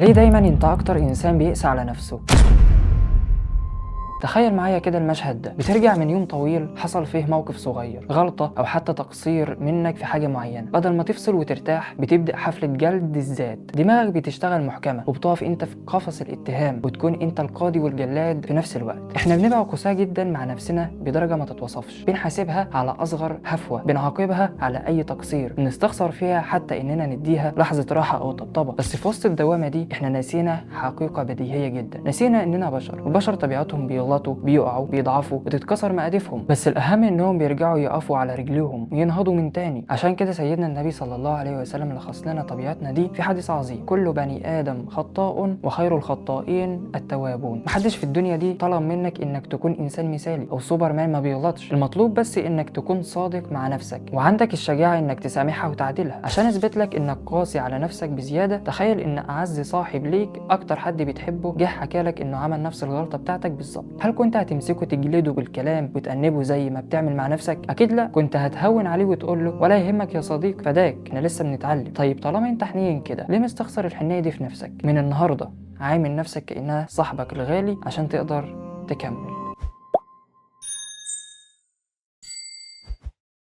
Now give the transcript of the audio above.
ليه دايما انت اكتر انسان بيقسى على نفسه؟ تخيل معايا كده المشهد ده، بترجع من يوم طويل حصل فيه موقف صغير، غلطة أو حتى تقصير منك في حاجة معينة، بدل ما تفصل وترتاح بتبدأ حفلة جلد الذات. دماغك بتشتغل محكمة وبتقف انت في قفص الاتهام وتكون انت القاضي والجلاد في نفس الوقت. احنا بنبقى قساة جدا مع نفسنا بدرجة ما تتوصفش، بنحاسبها على أصغر هفوة، بنعاقبها على أي تقصير، بنستخسر فيها حتى إننا نديها لحظة راحة أو طبطبة. بس في وسط الدوامة دي احنا نسينا حقيقة بديهية جدا، نسينا إننا بشر، والبشر طبيعتهم بيغلطوا، بيقعوا، بيضعفوا، بتتكسر مقادفهم، بس الأهم إنهم بيرجعوا يقفوا على رجليهم وينهضوا من تاني. عشان كده سيدنا النبي صلى الله عليه وسلم لخص لنا طبيعتنا دي في حديث عظيم: كل بني آدم خطاء وخير الخطائين التوابون. محدش في الدنيا دي طلب منك إنك تكون إنسان مثالي أو سوبرمان ما بيغلطش، المطلوب بس إنك تكون صادق مع نفسك وعندك الشجاعة إنك تسامحها وتعدلها. عشان أثبت لك إنك قاسي على نفسك بزيادة، تخيل إن أعز صاحب ليك، أكتر حد بتحبه، جه حكالك إنه عمل نفس الغلطة بتاعتك بالظبط. هل كنت هتمسكه تجلده بالكلام وتأنبه زي ما بتعمل مع نفسك؟ أكيد لا، كنت هتهون عليه وتقول له ولا يهمك يا صديق، فداك، احنا لسه بنتعلم. طيب طالما انت حنين كده، ليه مستخسر الحنية دي في نفسك؟ من النهارده عامل نفسك كأنها صاحبك الغالي عشان تقدر تكمل.